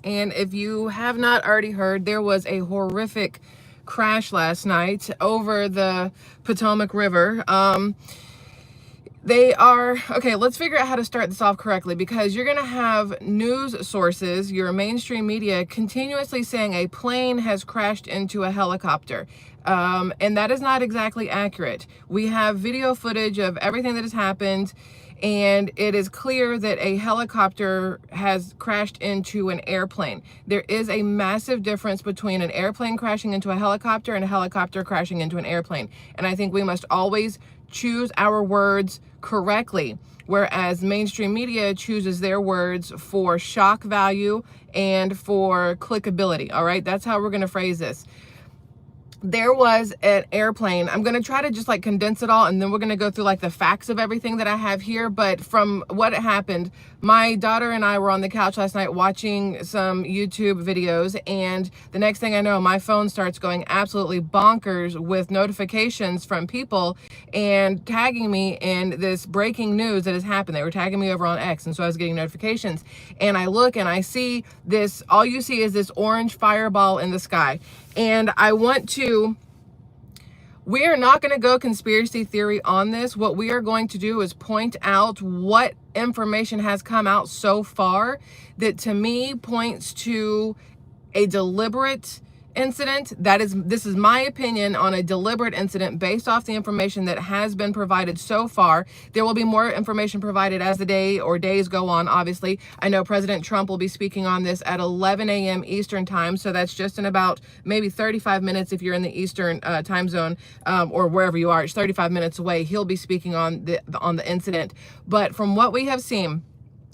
And if you have not already heard, there was a horrific crash last night over the Potomac River. Okay, let's figure out how to start this off correctly, because you're going to have news sources, your mainstream media, continuously saying a plane has crashed into a helicopter. And that is not exactly accurate. We have video footage of everything that has happened, and it is clear that a helicopter has crashed into an airplane. There is a massive difference between an airplane crashing into a helicopter and a helicopter crashing into an airplane. And I think we must always choose our words correctly, whereas mainstream media chooses their words for shock value and for clickability. All right, that's how we're going to phrase this. There was an airplane. I'm going to try to just like condense it all, and then we're going to go through like the facts of everything that I have here. But from what happened, my daughter and I were on the couch last night watching some YouTube videos, and the next thing I know, my phone starts going absolutely bonkers with notifications from people and tagging me in this breaking news that has happened. They were tagging me over on X, and so I was getting notifications, and I look and I see this, all you see is this orange fireball in the sky. And we are not going to go conspiracy theory on this. What we are going to do is point out what information has come out so far that to me points to a deliberate incident. This is my opinion on a deliberate incident based off the information that has been provided so far. There will be more information provided as the day or days go on, obviously. I know President Trump will be speaking on this at 11 a.m. Eastern time, so that's just in about maybe 35 minutes if you're in the Eastern time zone, or wherever you are. It's 35 minutes away. He'll be speaking on the incident. But from what we have seen,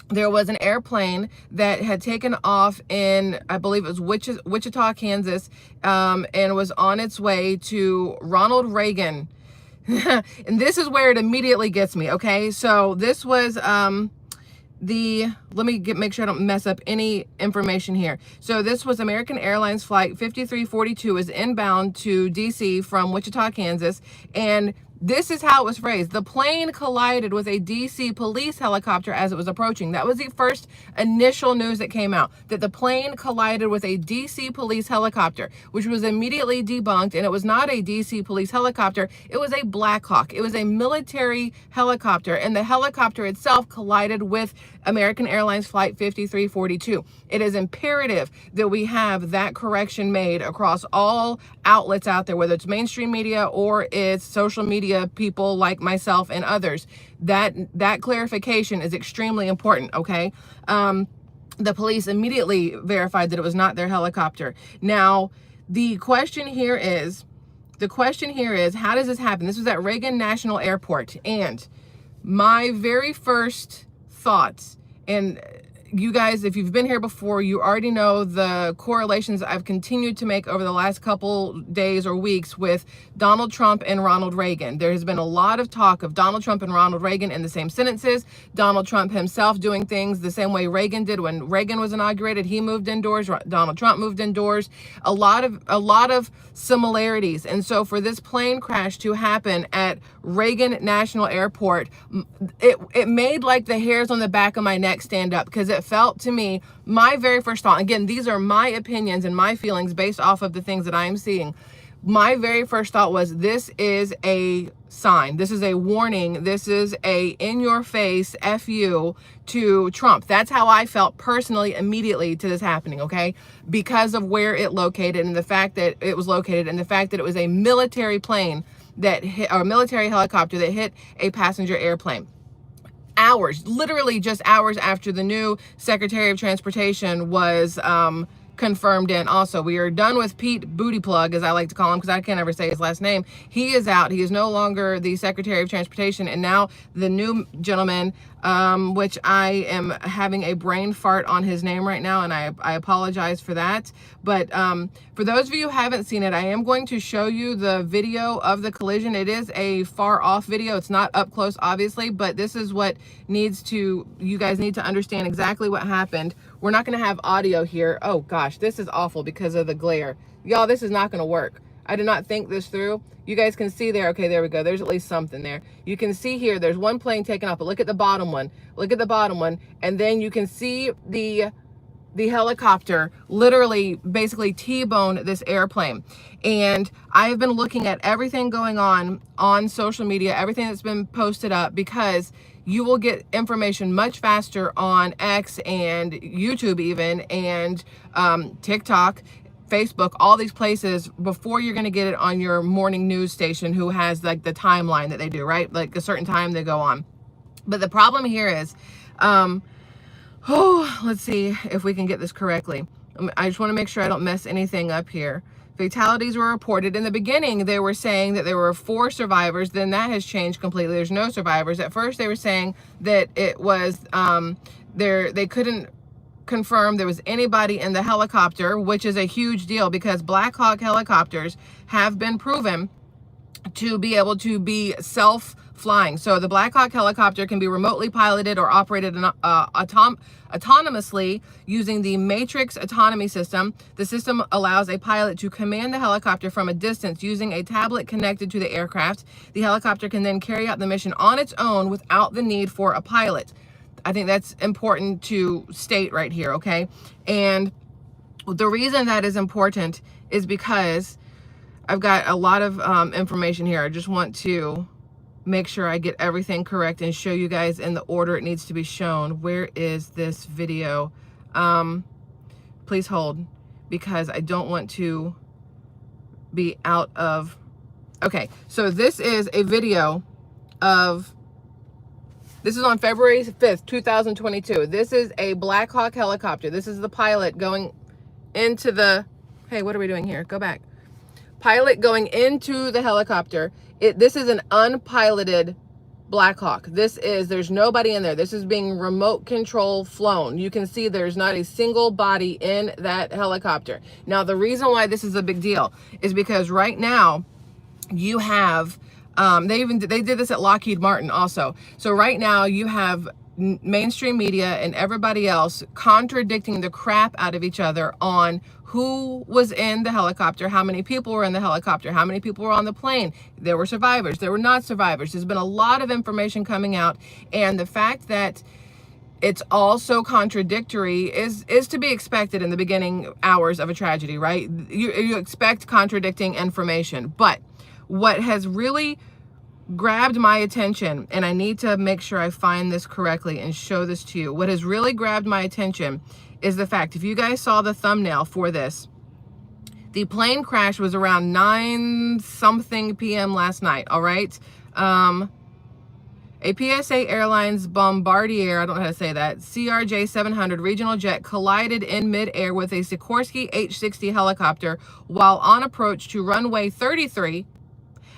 there was an airplane that had taken off in, I believe it was Wichita, Kansas, and was on its way to Ronald Reagan. And this is where it immediately gets me, okay? So this was let me make sure I don't mess up any information here. So this was American Airlines flight 5342, is inbound to DC from Wichita, Kansas, and this is how it was phrased. The plane collided with a DC police helicopter as it was approaching. That was the first initial news that came out, that the plane collided with a DC police helicopter, which was immediately debunked. And it was not a DC police helicopter. It was a Black Hawk. It was a military helicopter, and the helicopter itself collided with American Airlines flight 5342. It is imperative that we have that correction made across all outlets out there, whether it's mainstream media or it's social media people like myself and others. That clarification is extremely important, okay? The police immediately verified that it was not their helicopter. Now, the question here is, how does this happen? This was at Reagan National Airport, and my very first thoughts, and you guys, if you've been here before, you already know the correlations I've continued to make over the last couple days or weeks with Donald Trump and Ronald Reagan. There has been a lot of talk of Donald Trump and Ronald Reagan in the same sentences. Donald Trump himself doing things the same way Reagan did when Reagan was inaugurated. He moved indoors. Donald Trump moved indoors. A lot of similarities. And so for this plane crash to happen at Reagan National Airport, it made like the hairs on the back of my neck stand up, because it felt to me, my very first thought, again, these are my opinions and my feelings based off of the things that I am seeing. My very first thought was, this is a sign. This is a warning. This is a in your face FU to Trump. That's how I felt personally immediately to this happening, okay? Because of where it located and the fact that it was located and the fact that it was a military plane that hit, or a military helicopter that hit a passenger airplane. Hours, literally just hours after the new Secretary of Transportation was confirmed in. Also, we are done with Pete Booty Plug, as I like to call him, because I can't ever say his last name. He is out. He is no longer the Secretary of Transportation, and now the new gentleman, which I am having a brain fart on his name right now, and I apologize for that. But for those of you who haven't seen it, I am going to show you the video of the collision. It is a far off video. It's not up close, obviously, but this is what you guys need to understand exactly what happened. We're not going to have audio here. Oh gosh, this is awful because of the glare. Y'all, this is not going to work. I did not think this through. You guys can see there. Okay, there we go. There's at least something there. You can see here, there's one plane taken off, but look at the bottom one. Look at the bottom one. And then you can see the the helicopter literally basically T-boned this airplane. And I've been looking at everything going on social media, everything that's been posted up, because you will get information much faster on X and YouTube even, and TikTok, Facebook, all these places, before you're going to get it on your morning news station, who has like the timeline that they do, right? Like a certain time they go on. But the problem here is, let's see if we can get this correctly. I just want to make sure I don't mess anything up here. Fatalities were reported. In the beginning, they were saying that there were 4 survivors. Then that has changed completely. There's no survivors. At first, they were saying that it was, they couldn't confirm there was anybody in the helicopter, which is a huge deal because Black Hawk helicopters have been proven to be able to be self-flying. So the Black Hawk helicopter can be remotely piloted or operated autonomously using the Matrix autonomy system. The system allows a pilot to command the helicopter from a distance using a tablet connected to the aircraft. The helicopter can then carry out the mission on its own without the need for a pilot. I think that's important to state right here, okay? And the reason that is important is because I've got a lot of information here. I just want to make sure I get everything correct and show you guys in the order it needs to be shown. Where is this video? Please hold, because I don't want to be out of... Okay, so this is a video of... This is on February 5th, 2022. This is a Black Hawk helicopter. This is the pilot going into the... Hey, what are we doing here? Go back. Pilot going into the helicopter. This is an unpiloted Black Hawk. There's nobody in there. This is being remote control flown. You can see there's not a single body in that helicopter. Now, the reason why this is a big deal is because right now you have... they did this at Lockheed Martin also. So right now you have mainstream media and everybody else contradicting the crap out of each other on who was in the helicopter, how many people were in the helicopter, how many people were on the plane. There were survivors, there were not survivors. There's been a lot of information coming out, and the fact that it's all so contradictory is to be expected in the beginning hours of a tragedy, right? You expect contradicting information. But what has really grabbed my attention, and I need to make sure I find this correctly and show this to you. What has really grabbed my attention is the fact, if you guys saw the thumbnail for this, the plane crash was around 9-something p.m. last night, all right? A PSA Airlines Bombardier, I don't know how to say that, CRJ-700 regional jet collided in midair with a Sikorsky H-60 helicopter while on approach to runway 33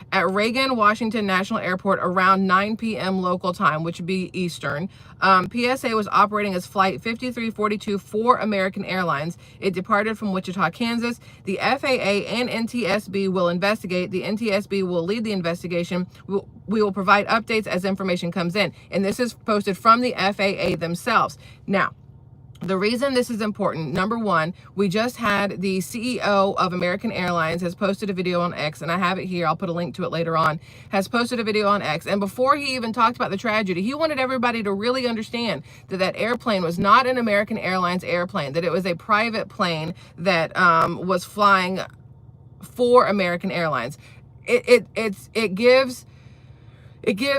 at Reagan Washington National Airport around 9 p.m. local time, which would be Eastern. PSA was operating as Flight 5342 for American Airlines. It departed from Wichita, Kansas. The FAA and NTSB will investigate. The NTSB will lead the investigation. We will provide updates as information comes in. And this is posted from the FAA themselves. Now, the reason this is important, number one, we just had the CEO of American Airlines has posted a video on X, and I have it here. I'll put a link to it later on. Has posted a video on X. And before he even talked about the tragedy, he wanted everybody to really understand that that airplane was not an American Airlines airplane, that it was a private plane that was flying for American Airlines. It gives,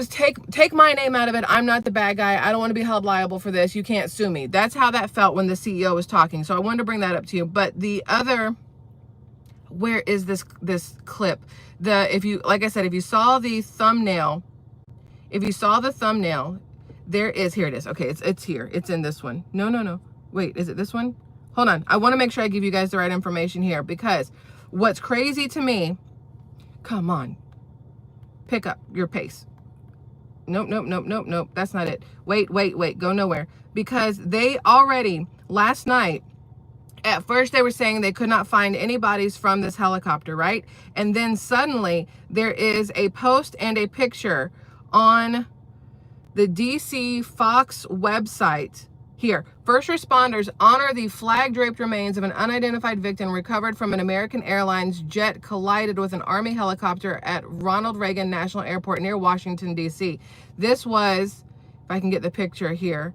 take my name out of it. I'm not the bad guy. I don't want to be held liable for this. You can't sue me. That's how that felt when the CEO was talking. So I wanted to bring that up to you. But the other, where is this clip? Like I said, if you saw the thumbnail, there is, here it is. Okay, it's here. It's in this one. No. Wait, is it this one? Hold on. I want to make sure I give you guys the right information here, because what's crazy to me, come on, pick up your pace. Nope. That's not it. Wait. Go nowhere. Because they already, last night, at first they were saying they could not find any bodies from this helicopter, right? And then suddenly there is a post and a picture on the DC Fox website. Here, first responders honor the flag-draped remains of an unidentified victim recovered from an American Airlines jet collided with an Army helicopter at Ronald Reagan National Airport near Washington, D.C. This was, if I can get the picture here,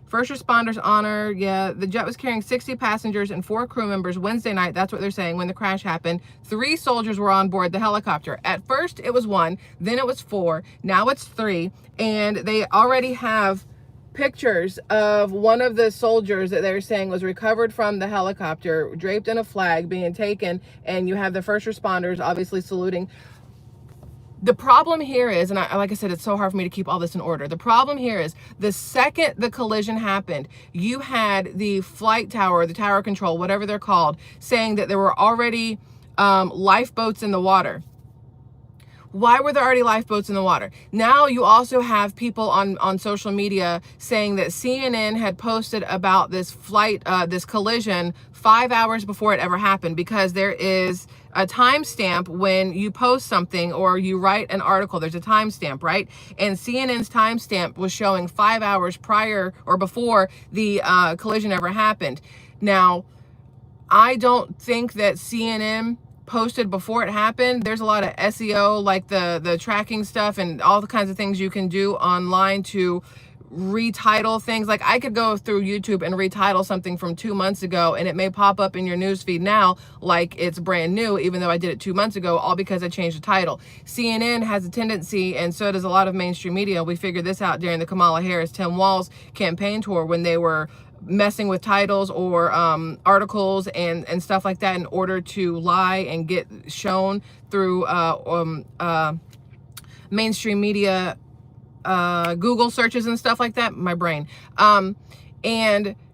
First responders honor, yeah, the jet was carrying 60 passengers and 4 crew members Wednesday night. That's what they're saying when the crash happened. 3 soldiers were on board the helicopter. At first, it was 1, then it was 4, now it's 3, and they already have pictures of one of the soldiers that they're saying was recovered from the helicopter, draped in a flag, being taken, and you have the first responders obviously saluting. The problem here is, and like I said, it's so hard for me to keep all this in order. The problem here is the second the collision happened, you had the flight tower, the tower control, whatever they're called, saying that there were already lifeboats in the water. Why were there already lifeboats in the water? Now you also have people on social media saying that CNN had posted about this flight, this collision 5 hours before it ever happened, because there is a timestamp when you post something or you write an article. There's a timestamp, right? And CNN's timestamp was showing 5 hours prior or before the collision ever happened. Now, I don't think that CNN posted before it happened. There's a lot of SEO, like the tracking stuff and all the kinds of things you can do online to retitle things. Like I could go through YouTube and retitle something from 2 months ago and it may pop up in your newsfeed now like it's brand new, even though I did it 2 months ago, all because I changed the title. CNN has a tendency, and so does a lot of mainstream media. We figured this out during the Kamala Harris Tim Walz campaign tour when they were messing with titles or articles and stuff like that in order to lie and get shown through mainstream media, Google searches and stuff like that. My brain. And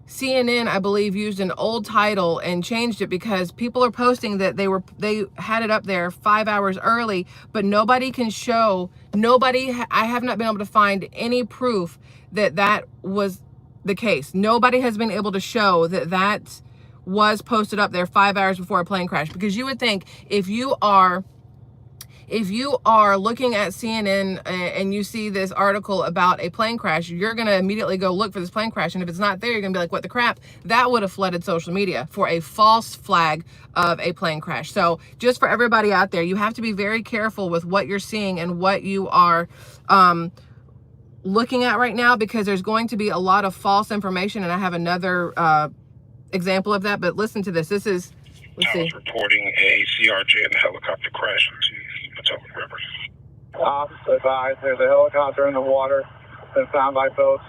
CNN, I believe, used an old title and changed it because people are posting that they had it up there 5 hours early, but nobody can show, I have not been able to find any proof that that was the case. Nobody has been able to show that that was posted up there 5 hours before a plane crash, because you would think if you are looking at CNN and you see this article about a plane crash, you're going to immediately go look for this plane crash. And if it's not there, you're going to be like, what the crap? That would have flooded social media for a false flag of a plane crash. So just for everybody out there, you have to be very careful with what you're seeing and what you are looking at right now, because there's going to be a lot of false information. And I have another example of that, but listen to this. This is, let's see. I was reporting a CRJ and helicopter crash into the Potomac River. Officer advised there's a helicopter in the water. Been found by folks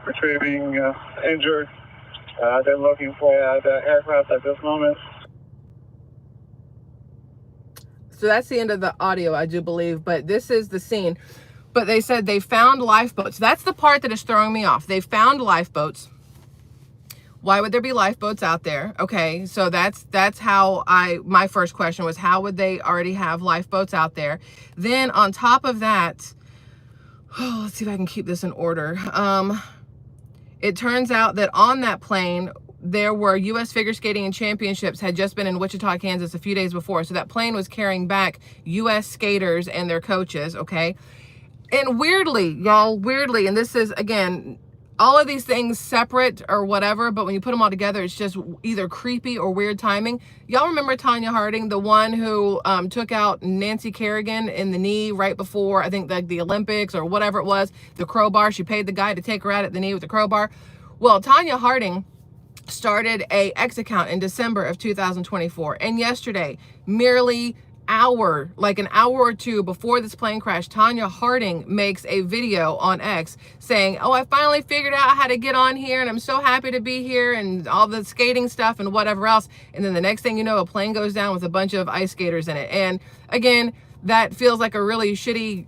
retrieving injured. They're looking for the aircraft at this moment. So that's the end of the audio, I do believe, but this is the scene. But they said they found lifeboats. That's the part that is throwing me off. They found lifeboats. Why would there be lifeboats out there? Okay, so that's how my first question was, how would they already have lifeboats out there? Then on top of that, let's see if I can keep this in order. It turns out that on that plane, there were U.S. figure skating and championships had just been in Wichita, Kansas a few days before. So that plane was carrying back U.S. skaters and their coaches, okay? And weirdly, y'all, weirdly, and this is, again, all of these things separate or whatever, but when you put them all together, it's just either creepy or weird timing. Y'all remember Tanya Harding, the one who took out Nancy Kerrigan in the knee right before, I think, like the Olympics or whatever it was, the crowbar. She paid the guy to take her out at the knee with the crowbar. Well, Tanya Harding started a X account in December of 2024. And yesterday, merely an hour or two before this plane crash, Tanya Harding makes a video on X saying, oh, I finally figured out how to get on here and I'm so happy to be here and all the skating stuff and whatever else. And then the next thing you know, a plane goes down with a bunch of ice skaters in it. And again, that feels like a really shitty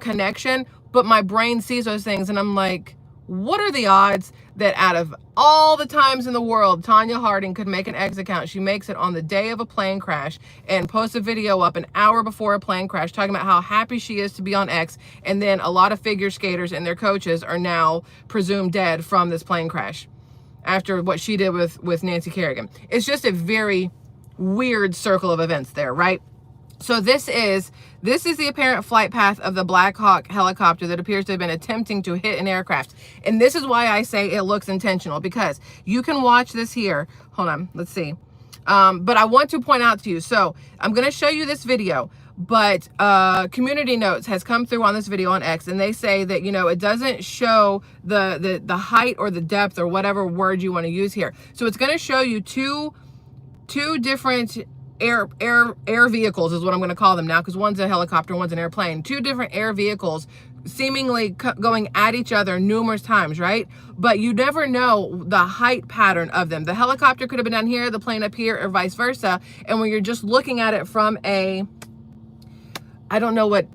connection, but my brain sees those things and I'm like, what are the odds that out of all the times in the world, Tanya Harding could make an X account? She makes it on the day of a plane crash and posts a video up an hour before a plane crash talking about how happy she is to be on X. And then a lot of figure skaters and their coaches are now presumed dead from this plane crash after what she did with Nancy Kerrigan. It's just a very weird circle of events there, right? So this is the apparent flight path of the Black Hawk helicopter that appears to have been attempting to hit an aircraft. And this is why I say it looks intentional, because you can watch this here. Hold on, let's see. But I want to point out to you, so I'm going to show you this video, but Community Notes has come through on this video on X, and they say that, you know, it doesn't show the height or the depth or whatever word you want to use here. So it's going to show you two different air vehicles is what I'm going to call them now, because one's a helicopter, one's an airplane. Two different air vehicles seemingly going at each other numerous times, right? But you never know the height pattern of them. The helicopter could have been down here, the plane up here, or vice versa. And when you're just looking at it from a, I don't know what,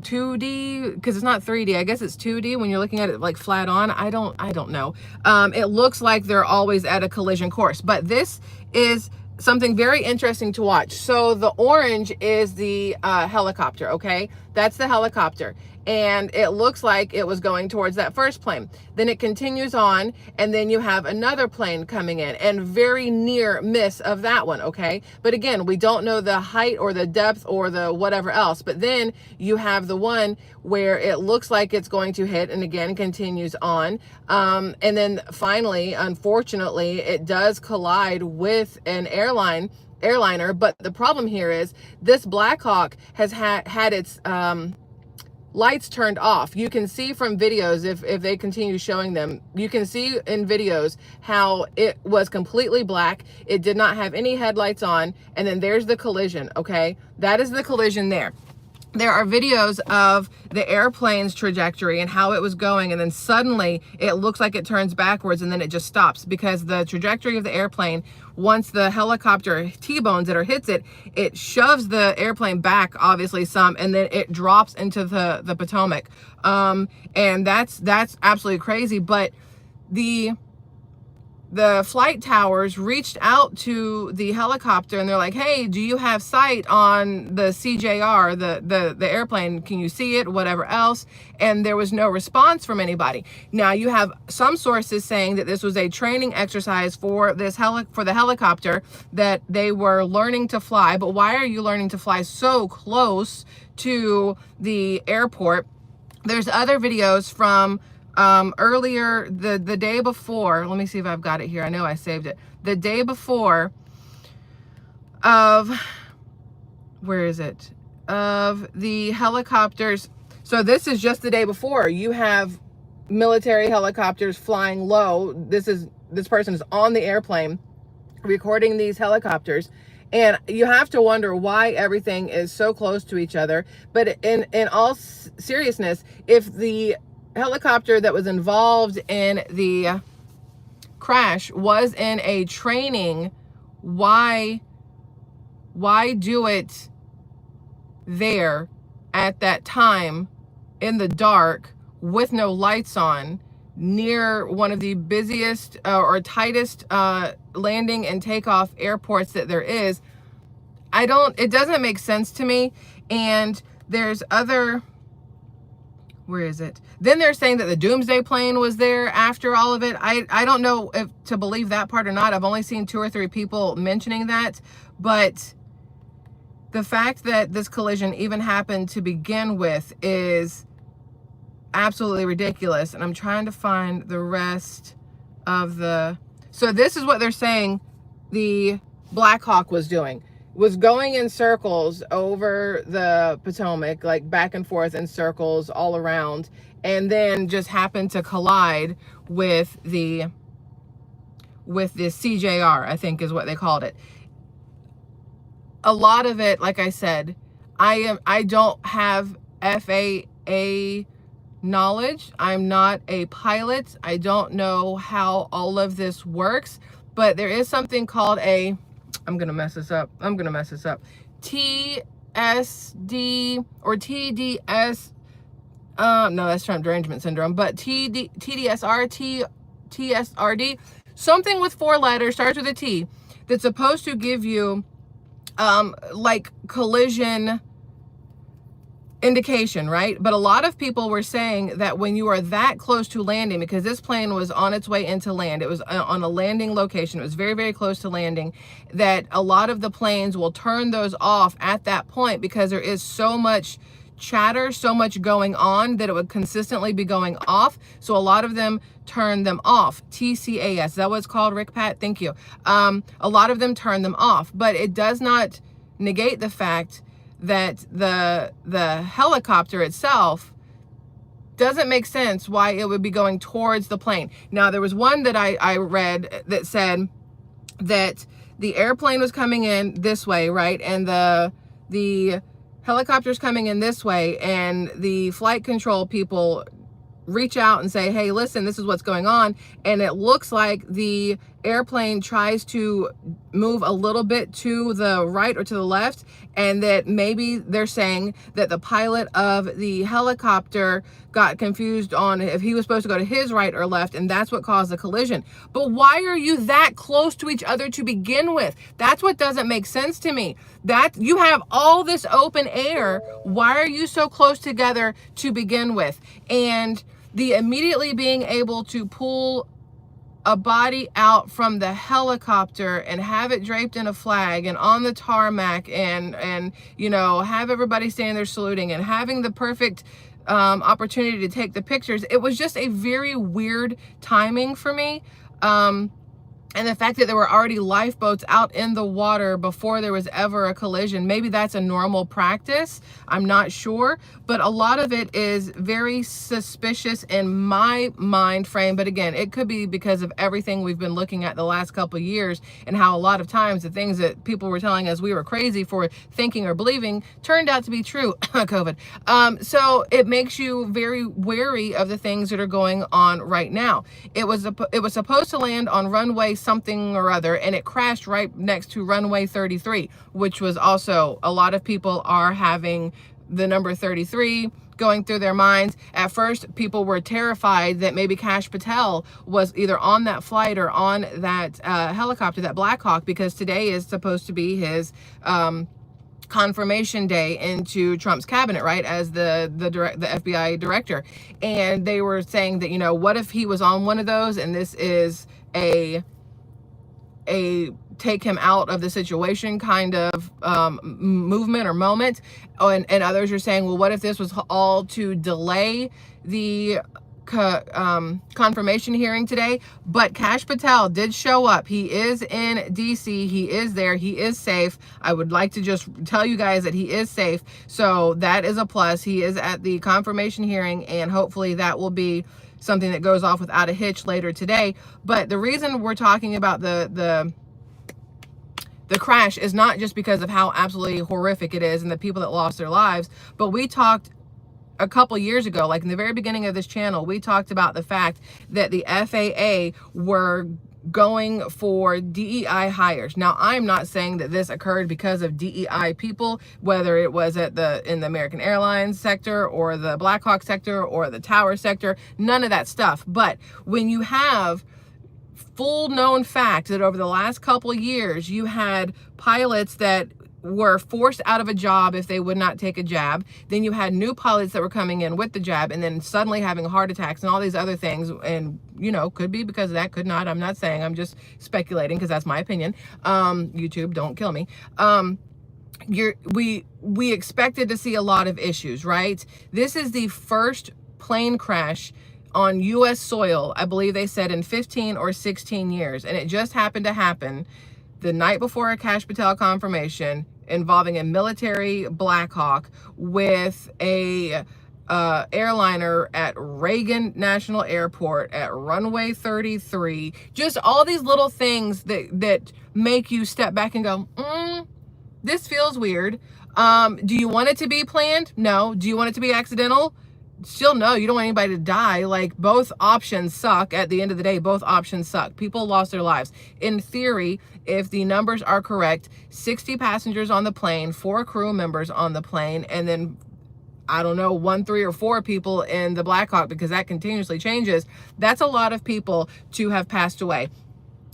2D, because it's not 3D, I guess it's 2D when you're looking at it like flat on. I don't know. It looks like they're always at a collision course, but this is something very interesting to watch. So the orange is the helicopter, okay? That's the helicopter. And it looks like it was going towards that first plane. Then it continues on, and then you have another plane coming in, and very near miss of that one, okay? But again, we don't know the height or the depth or the whatever else. But then you have the one where it looks like it's going to hit, and again continues on. And then finally, unfortunately, it does collide with an airliner. But the problem here is this Black Hawk has had its lights turned off. You can see from videos, if they continue showing them, you can see in videos how it was completely black. It did not have any headlights on. And then there's the collision, okay? That is the collision there. There are videos of the airplane's trajectory and how it was going, and then suddenly it looks like it turns backwards, and then it just stops, because the trajectory of the airplane, once the helicopter T-bones it or hits it, it shoves the airplane back, obviously some, and then it drops into the Potomac. And that's absolutely crazy. But the flight towers reached out to the helicopter, and they're like, hey, do you have sight on the CJR, the airplane? Can you see it? Whatever else. And there was no response from anybody. Now you have some sources saying that this was a training exercise for the helicopter, that they were learning to fly. But why are you learning to fly so close to the airport? There's other videos from earlier, the day before. Let me see if I've got it here. I know I saved it. The day before of, where is it? Of the helicopters. So this is just the day before. You have military helicopters flying low. This person is on the airplane recording these helicopters. And you have to wonder why everything is so close to each other. But in all seriousness, if the helicopter that was involved in the crash was in a training, why do it there at that time in the dark with no lights on, near one of the busiest or tightest landing and takeoff airports that there is? It doesn't make sense to me. And there's other, where is it? Then they're saying that the doomsday plane was there after all of it. I don't know if to believe that part or not. I've only seen 2 or 3 people mentioning that. But the fact that this collision even happened to begin with is absolutely ridiculous. And I'm trying to find the rest of the... So this is what they're saying the Black Hawk was doing. Was going in circles over the Potomac, like back and forth in circles all around, and then just happened to collide with the CJR, I think is what they called it. A lot of it, like I said, I don't have FAA knowledge. I'm not a pilot. I don't know how all of this works, but there is something called a, I'm going to mess this up. TSD or TDS. No, that's Trump derangement syndrome, but TSRD, something with 4 letters, starts with a T, that's supposed to give you like collision indication, right? But a lot of people were saying that when you are that close to landing, because this plane was on its way into land, it was on a landing location, it was very, very close to landing, that a lot of the planes will turn those off at that point because there is so much chatter, so much going on that it would consistently be going off. So a lot of them turn them off. TCAS, is that what it's called, Rick Pat? Thank you. A lot of them turn them off, but it does not negate the fact that the helicopter itself doesn't make sense why it would be going towards the plane. Now, there was one that I read that said that the airplane was coming in this way, right? And the helicopter's coming in this way, and the flight control people reach out and say, hey, listen, this is what's going on. And it looks like the airplane tries to move a little bit to the right or to the left, and that maybe they're saying that the pilot of the helicopter got confused on if he was supposed to go to his right or left, and that's what caused the collision. But why are you that close to each other to begin with? That's what doesn't make sense to me. That you have all this open air, why are you so close together to begin with? And the immediately being able to pull a body out from the helicopter and have it draped in a flag and on the tarmac, and you know, have everybody standing there saluting and having the perfect opportunity to take the pictures. It was just a very weird timing for me. And the fact that there were already lifeboats out in the water before there was ever a collision, maybe that's a normal practice, I'm not sure, but a lot of it is very suspicious in my mind frame. But again, it could be because of everything we've been looking at the last couple of years, and how a lot of times the things that people were telling us we were crazy for thinking or believing turned out to be true. COVID. So it makes you very wary of the things that are going on right now. It was supposed to land on runway something or other, and it crashed right next to runway 33, which was also, a lot of people are having the number 33 going through their minds. At first, people were terrified that maybe Kash Patel was either on that flight or on that helicopter, that Black Hawk, because today is supposed to be his confirmation day into Trump's cabinet, right, as the FBI director. And they were saying that, you know, what if he was on one of those and this is a take him out of the situation kind of movement or moment. Oh, and others are saying, well, what if this was all to delay the confirmation hearing today? But Kash Patel did show up. He is in DC. He is there. He is safe. I would like to just tell you guys that he is safe. So that is a plus. He is at the confirmation hearing, and hopefully that will be something that goes off without a hitch later today. But the reason we're talking about the crash is not just because of how absolutely horrific it is and the people that lost their lives, but we talked a couple years ago, like in the very beginning of this channel, we talked about the fact that the FAA were going for DEI hires. Now, I'm not saying that this occurred because of DEI people, whether it was in the American Airlines sector or the Black Hawk sector or the tower sector, none of that stuff. But when you have full known fact that over the last couple of years, you had pilots that were forced out of a job if they would not take a jab. Then you had new pilots that were coming in with the jab and then suddenly having heart attacks and all these other things. And, you know, could be because of that, could not. I'm not saying, I'm just speculating because that's my opinion. YouTube, don't kill me. We expected to see a lot of issues, right? This is the first plane crash on U.S. soil, I believe they said, in 15 or 16 years. And it just happened to happen the night before a Kash Patel confirmation involving a military Black Hawk with a airliner at Reagan National Airport at runway 33. Just all these little things that make you step back and go, this feels weird. Do you want it to be planned? No. Do you want it to be accidental? Still no. You don't want anybody to die. Like, both options suck. At the end of the day, both options suck. People lost their lives. In theory, if the numbers are correct, 60 passengers on the plane, 4 crew members on the plane, and then I don't know, 1, 3, or 4 people in the Black Hawk, because that continuously changes. That's a lot of people to have passed away,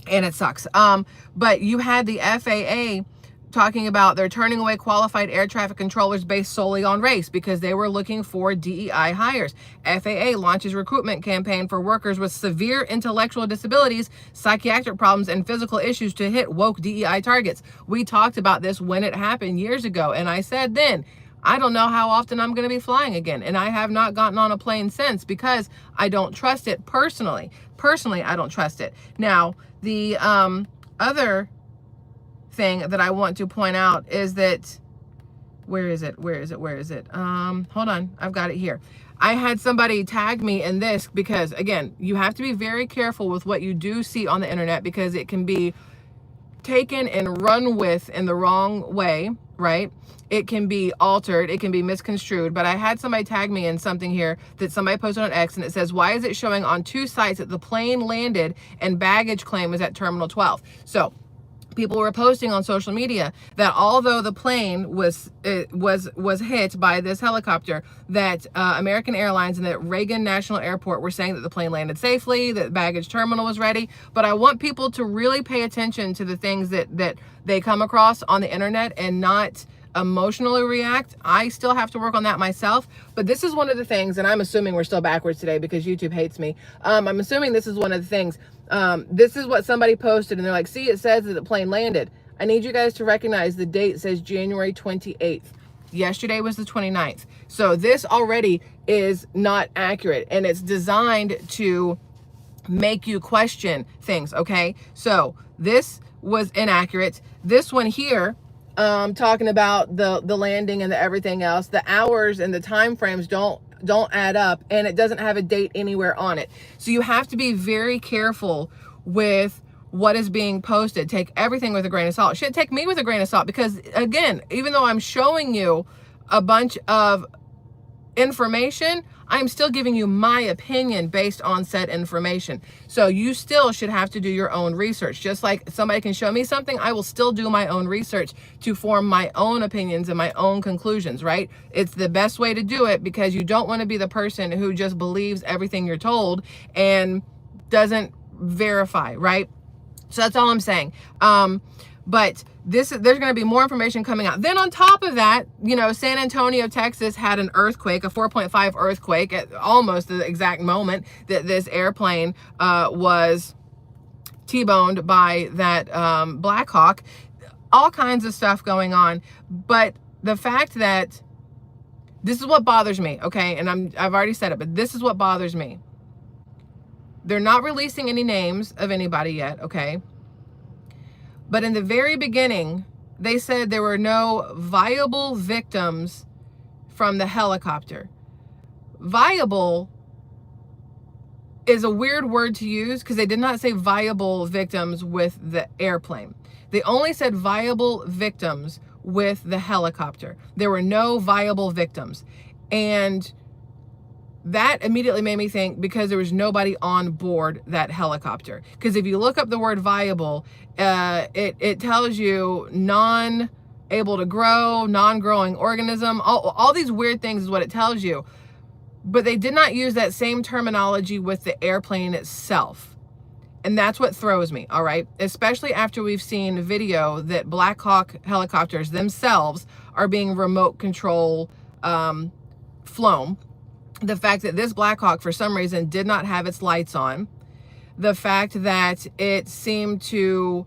and it sucks. But you had the FAA talking about they're turning away qualified air traffic controllers based solely on race because they were looking for DEI hires. FAA launches recruitment campaign for workers with severe intellectual disabilities, psychiatric problems, and physical issues to hit woke DEI targets. We talked about this when it happened years ago, and I said then, I don't know how often I'm going to be flying again, and I have not gotten on a plane since because I don't trust it personally. Personally, I don't trust it. Now, the other thing that I want to point out is that Where is it? Where is it? Where is it? Hold on. I've got it here. I had somebody tag me in this because, again, you have to be very careful with what you do see on the internet because it can be taken and run with in the wrong way, right? It can be altered, it can be misconstrued, but I had somebody tag me in something here that somebody posted on X, and it says, why is it showing on 2 sites that the plane landed and baggage claim was at Terminal 12? So people were posting on social media that although the plane was hit by this helicopter, that American Airlines and that Reagan National Airport were saying that the plane landed safely, that the baggage terminal was ready. But I want people to really pay attention to the things that they come across on the internet and not emotionally react. I still have to work on that myself, but this is one of the things, and I'm assuming we're still backwards today because YouTube hates me. I'm assuming this is one of the things. This is what somebody posted, and they're like, see, it says that the plane landed. I need you guys to recognize the date says January 28th. Yesterday was the 29th. So this already is not accurate, and it's designed to make you question things, okay? So this was inaccurate. This one here, talking about the landing and the everything else, the hours and the time frames don't add up, and it doesn't have a date anywhere on it. So you have to be very careful with what is being posted. Take everything with a grain of salt. It should take me with a grain of salt because, again, even though I'm showing you a bunch of information, I'm still giving you my opinion based on said information. So you still should have to do your own research. Just like somebody can show me something, I will still do my own research to form my own opinions and my own conclusions, right? It's the best way to do it because you don't want to be the person who just believes everything you're told and doesn't verify, right? So that's all I'm saying. But there's going to be more information coming out. Then on top of that, you know, San Antonio, Texas had an earthquake, a 4.5 earthquake at almost the exact moment that this airplane was T-boned by that Black Hawk. All kinds of stuff going on. But the fact that this is what bothers me, okay? And I've already said it, but this is what bothers me. They're not releasing any names of anybody yet, okay? But in the very beginning, they said there were no viable victims from the helicopter. Viable is a weird word to use because they did not say viable victims with the airplane. They only said viable victims with the helicopter. There were no viable victims. And that immediately made me think because there was nobody on board that helicopter. Because if you look up the word viable, it tells you non-able to grow, non-growing organism, all these weird things is what it tells you. But they did not use that same terminology with the airplane itself. And that's what throws me, all right? Especially after we've seen video that Black Hawk helicopters themselves are being remote control flown. The fact that this Black Hawk, for some reason, did not have its lights on. The fact that it seemed to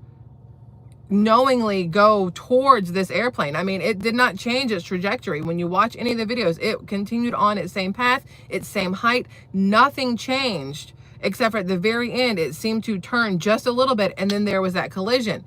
knowingly go towards this airplane. I mean, it did not change its trajectory. When you watch any of the videos, it continued on its same path, its same height. Nothing changed, except for at the very end, it seemed to turn just a little bit, and then there was that collision.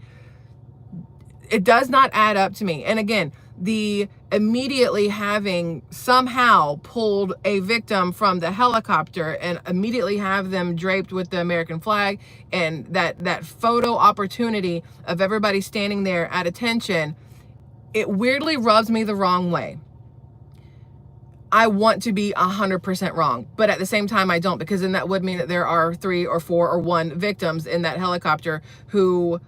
It does not add up to me. And again, the immediately having somehow pulled a victim from the helicopter and immediately have them draped with the American flag, and that photo opportunity of everybody standing there at attention, it weirdly rubs me the wrong way. I want to be 100% wrong, but at the same time I don't, because then that would mean that there are 3 or 4 or 1 victims in that helicopter who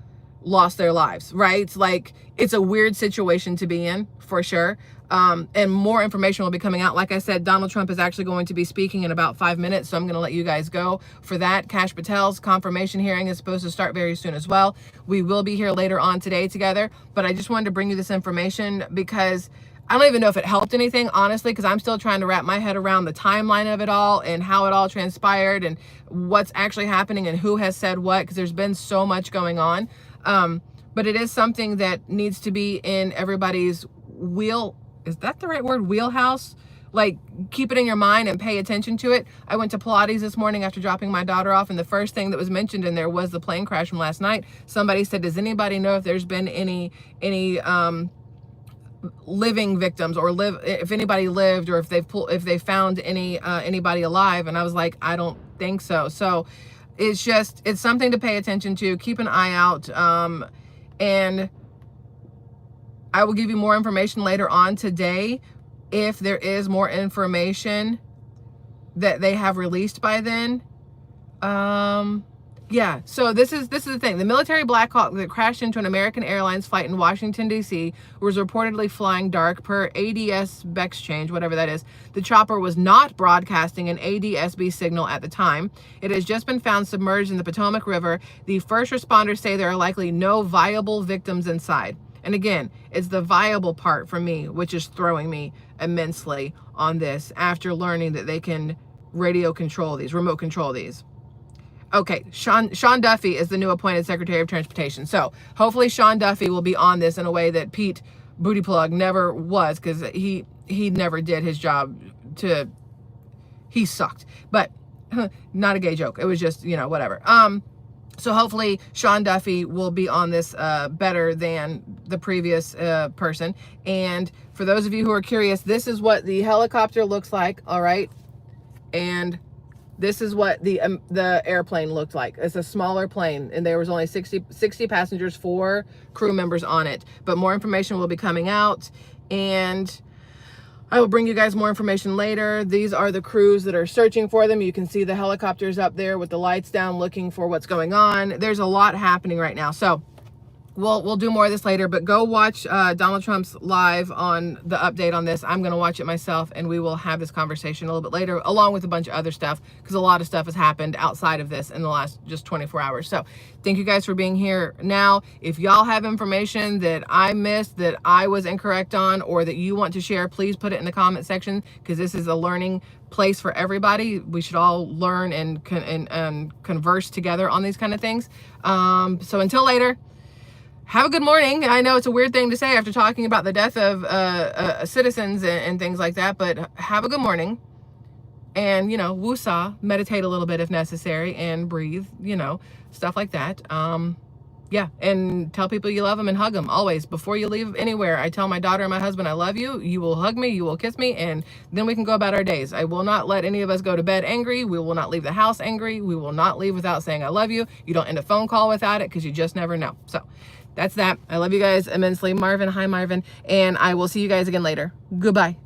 lost their lives, right? Like, it's a weird situation to be in, for sure. And more information will be coming out. Like I said, Donald Trump is actually going to be speaking in about 5 minutes, so I'm going to let you guys go for that. Kash Patel's confirmation hearing is supposed to start very soon as well. We will be here later on today together, but I just wanted to bring you this information because I don't even know if it helped anything, honestly, because I'm still trying to wrap my head around the timeline of it all and how it all transpired and what's actually happening and who has said what, because there's been so much going on. But it is something that needs to be in everybody's is that the right word? Wheelhouse? Like, keep it in your mind and pay attention to it. I went to Pilates this morning after dropping my daughter off, and the first thing that was mentioned in there was the plane crash from last night. Somebody said, does anybody know if there's been any living victims, or if anybody lived, or if they found anybody alive. And I was like, I don't think so. So it's something to pay attention to. Keep an eye out. And I will give you more information later on today if there is more information that they have released by then. Yeah, so this is the thing. The military Black Hawk that crashed into an American Airlines flight in Washington, D.C. was reportedly flying dark per ADS exchange, whatever that is. The chopper was not broadcasting an ADSB signal at the time. It has just been found submerged in the Potomac River. The first responders say there are likely no viable victims inside. And again, it's the viable part for me, which is throwing me immensely on this after learning that they can remote control these. Okay, Sean Duffy is the new appointed Secretary of Transportation. So hopefully Sean Duffy will be on this in a way that Pete Booty Plug never was, because he never did his job he sucked. But not a gay joke. It was just, whatever. So hopefully Sean Duffy will be on this better than the previous person. And for those of you who are curious, this is what the helicopter looks like, all right? And this is what the airplane looked like. It's a smaller plane, and there was only 60 passengers, 4 crew members on it. But more information will be coming out, and I will bring you guys more information later. These are the crews that are searching for them. You can see the helicopters up there with the lights down looking for what's going on. There's a lot happening right now. So we'll do more of this later, but go watch Donald Trump's live on the update on this. I'm going to watch it myself, and we will have this conversation a little bit later, along with a bunch of other stuff, because a lot of stuff has happened outside of this in the last just 24 hours. So thank you guys for being here. Now, if y'all have information that I missed, that I was incorrect on, or that you want to share, please put it in the comment section, because this is a learning place for everybody. We should all learn and converse together on these kind of things. So until later, have a good morning. I know it's a weird thing to say after talking about the death of citizens and things like that, but have a good morning. And, woosah, meditate a little bit if necessary, and breathe, stuff like that. Yeah, and tell people you love them and hug them always. Before you leave anywhere, I tell my daughter and my husband, I love you. You will hug me, you will kiss me, and then we can go about our days. I will not let any of us go to bed angry. We will not leave the house angry. We will not leave without saying I love you. You don't end a phone call without it, because you just never know. So that's that. I love you guys immensely. Marvin, hi Marvin. And I will see you guys again later. Goodbye.